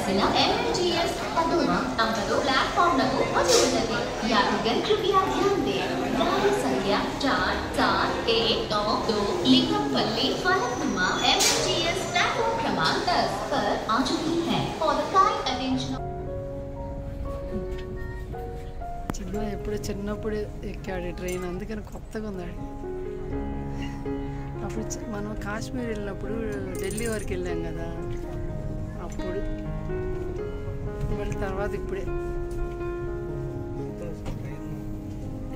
Bassein MGS पदोमा number platform नको मौजूद ఉన్నది यात्रीगण कृपया ध्यान दें गाड़ी संख्या 44192 लिंगमपल्ली फलकनुमा MGS प्लेटफॉर्म क्रमांक 10 पर आ चुकी है फॉर द काइंड अटेंशन ఎప్పుడు చిన్నప్పుడు ఎక్కాడు ట్రైన్ అందుకని కొత్తగా ఉందాడు అప్పుడు మనం కాశ్మీర్ వెళ్ళినప్పుడు ఢిల్లీ వరకు వెళ్ళాం కదా అప్పుడు మళ్ళీ తర్వాత ఇప్పుడే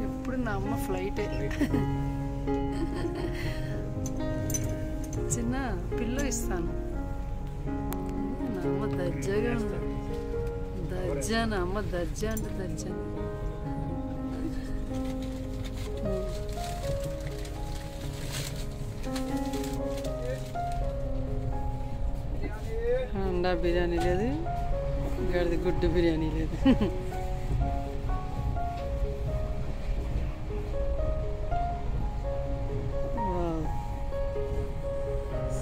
ఎప్పుడు నా అమ్మ ఫ్లైటే చిన్న పిల్లో ఇస్తాను నా అమ్మ దర్జాగా దర్జా నా అమ్మ దర్జా అంటే దర్జా అండా బిర్యానీ లేదు గడిది గుడ్డు బిర్యానీ లేదు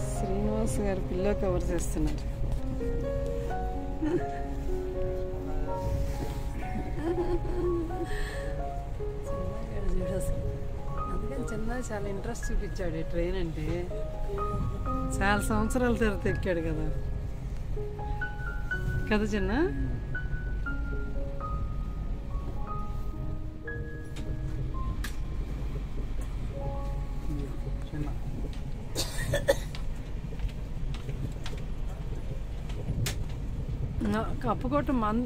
శ్రీనివాస్ గారు పిల్లో కవర్ చేస్తున్నారు అందుకని చిన్న చాలా ఇంట్రెస్ట్ చూపించాడు ట్రైన్ అంటే చాలా సంవత్సరాల తర్వాత ఎక్కాడు కదా కదా చిన్న కప్పుకోవటం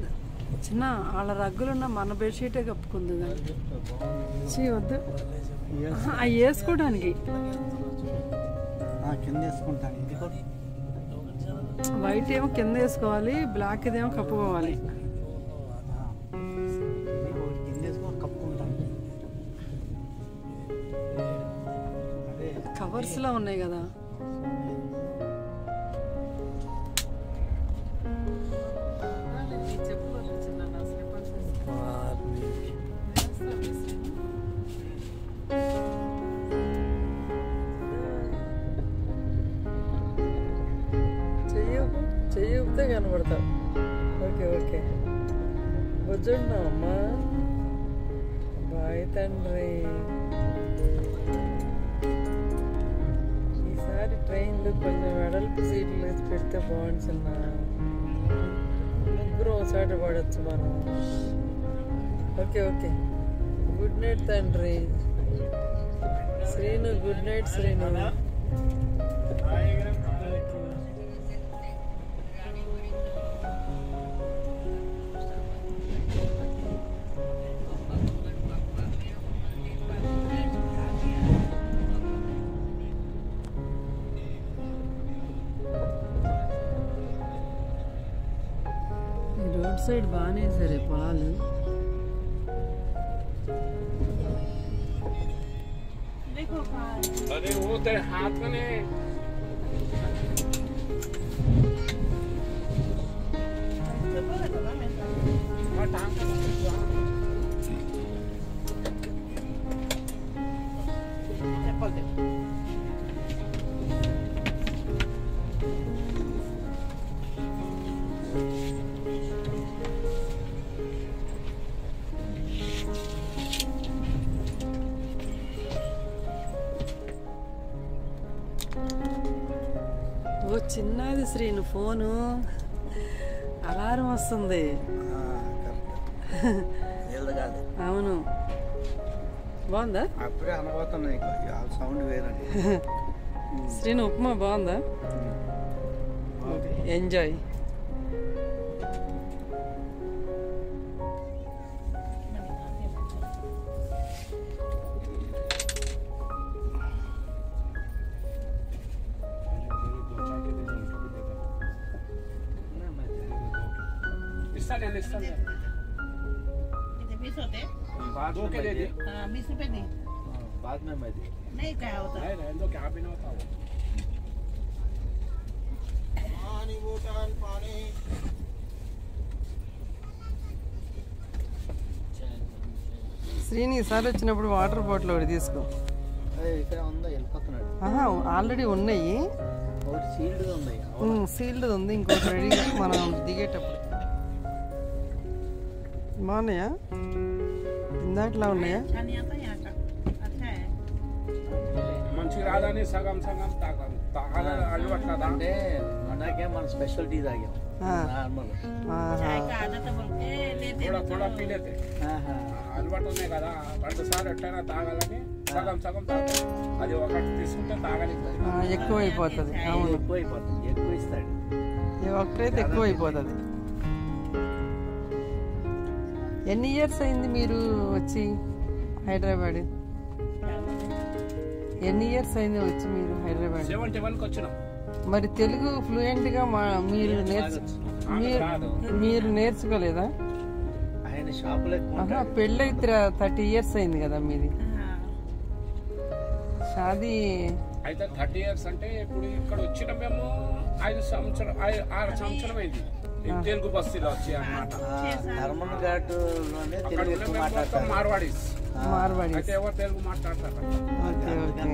చిన్న వాళ్ళ రగ్గులున్న మన బెడ్షీటే కప్పుకుంది వద్దు అవి వేసుకోవడానికి వైట్ ఏమో కింద వేసుకోవాలి బ్లాక్ ఇదేమో కప్పుకోవాలి కవర్స్ లా ఉన్నాయి కదా చెయ్యితే కనబడతా ఓకే ఓకే బుజ్జున్నా అమ్మా బాయ్ తండ్రి ఈసారి ట్రైన్లు కొంచెం వెడల్పు సీట్లు వేసి పెడితే బాగుంది చిన్న ముగ్గురు ఒకసారి పడవచ్చు మనం ఓకే ఓకే గుడ్ నైట్ తండ్రి Srinu good night Srinu road side బాగానే సరే పొలాలు अरे वो तेरे हाथ में नहीं ఓ చిన్నది శ్రీను ఫోను అలారం వస్తుంది అవును బాగుందా అప్పుడే అనబోతున్నాయి సౌండ్ వేరండి శ్రీను ఉప్మా బాగుందా ఎంజాయ్ बाद में दे दे 20 रुपए दे बाद में मैं दे नहीं क्या होता नहीं रहने दो क्या भी ना होता वो पानी बोतल पानी శ్రీని ఈసారి వచ్చినప్పుడు వాటర్ బాటిల్ ఒకటి తీసుకో ఇక్కడ ఉందా వెళ్ళిపోతున్నాడు ఆల్రెడీ ఉన్నాయి ఒకటి సీల్డ్ ఉంది. సీల్డ్ ఉంది, ఇంకోటి రెడీ మనం దిగేటప్పుడు. బాగున్నాయా? ఇందాకలా ఉన్నాయా? మంచిగా రాదని సగం సగం తాగాలి అలవాటు కదా. అంటే మనకే మన స్పెషాలిటీ తాగాం నార్మల్. थोड़ा पी लेते అలవాటు ఉన్నాయి కదా. 2 సార్లు ఎట్లయినా తాగాలని సగం సగం తాగుతాం. అది ఒకటి తీసుకుంటే తాగలిపోతుంది, ఎక్కువ అయిపోతుంది. అవును, ఎక్కువ అయిపోతుంది, ఎక్కువ ఇస్తాడు. ఒకటైతే ఎక్కువ అయిపోతుంది. ఎన్ని ఇయర్స్ అయింది మీరు వచ్చి హైదరాబాద్? ఎన్ని ఇయర్స్ అయింది వచ్చి మీరు హైదరాబాద్? 71కి వచ్చినాం. మరి తెలుగు ఫ్లూయెంట్గా మీరు నేర్చుకోలేదా? ఆయన షాపులో పెళ్ళైతే 30 ఇయర్స్ అయింది కదా మీది. షాదీ అయితే 30 ఇయర్స్ అంటే ఇప్పుడు ఇక్కడ వచ్చిన మేము 6 సంవత్సరం అయింది తెలుగు బస్తీలో వచ్చి అన్నమాట. హర్మన్ ఘాట్ లోనే తెలుగు ఎక్కువ మాట్లాడతారు. మార్వాడీస్ మార్వాడీస్ అయితే ఎవరు తెలుగు మాట్లాడతారు. Okay okay.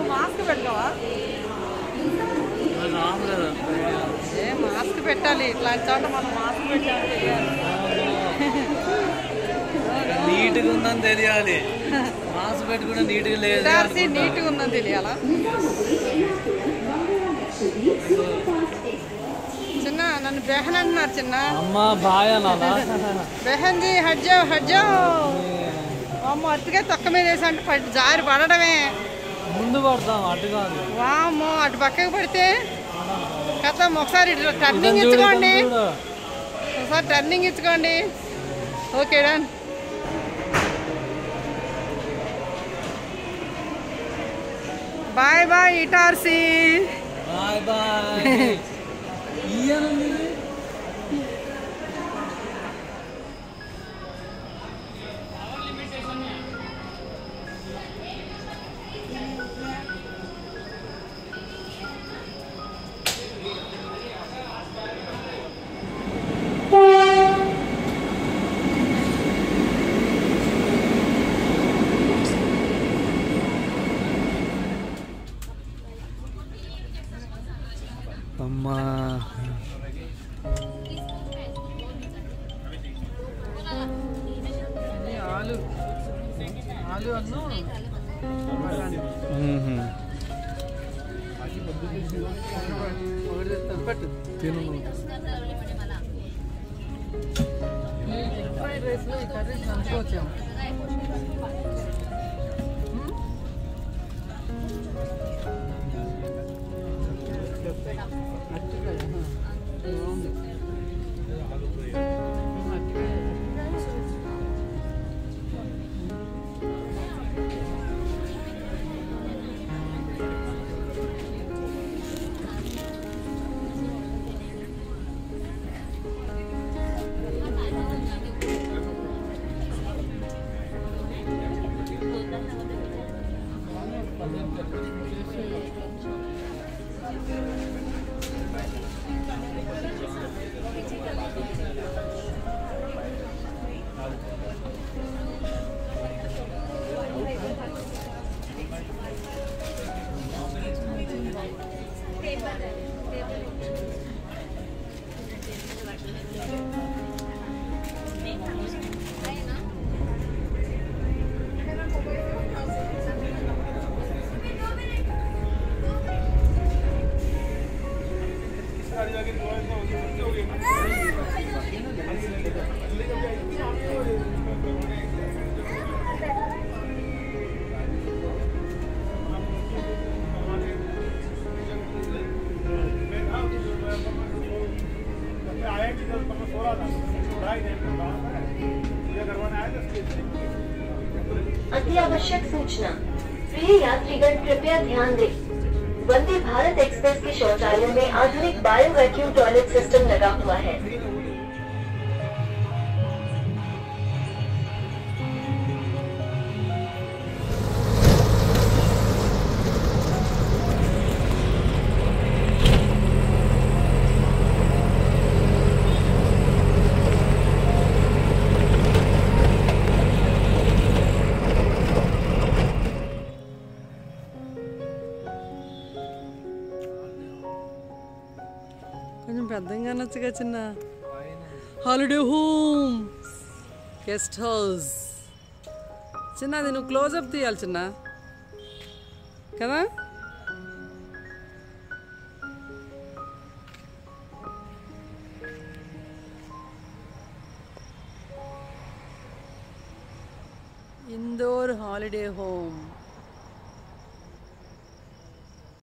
మాస్క్ పెట్టుకోవా? మాస్క్ పెట్టాలి, ఇట్లాంటి చోట మనం మాస్క్ పెట్టాలి. నీట్గా ఉందని తెలియాలి. మాస్క్ పెట్టుకుంటే నీట్గా లేదు, నీట్గా ఉందని తెలియాలా? చిన్న నన్ను బెహన్ అంటున్నారు. చిన్న అమ్మా బాయ్ అన్నా బెహన్ జీ హడ్జో హడ్జో. అమ్మ అట్టుగా తొక్క మీద వేసి అంటే జారి పడడమే. ముందు పడతాం, అటు కాదు. వామ్మో, అటు పక్కకు పడితే కథ. ఒకసారి టర్నింగ్ ఇచ్చుకోండి, ఒకసారి టర్నింగ్ ఇచ్చుకోండి. Okay done. Bye bye Itarsi. Bye bye. అమ్మా ఆలు ఆలు అన్ను పట్టు తిను. ఫ్రైడ్ రైస్లో ఈ కర్రీస్ అనుకోవచ్చాము. अत्यावश्यक सूचना। प्रिय यात्रीगण कृपया ध्यान दें। वंदे भारत एक्सप्रेस के शौचालयों में आधुनिक बायो वैक्यूम टॉयलेट सिस्टम लगा हुआ है। పెద్దగా అనొచ్చుగా చిన్న. Holiday home guest house. చిన్న అది నువ్వు క్లోజప్ తీయాలి చిన్న కదా. Indore holiday home.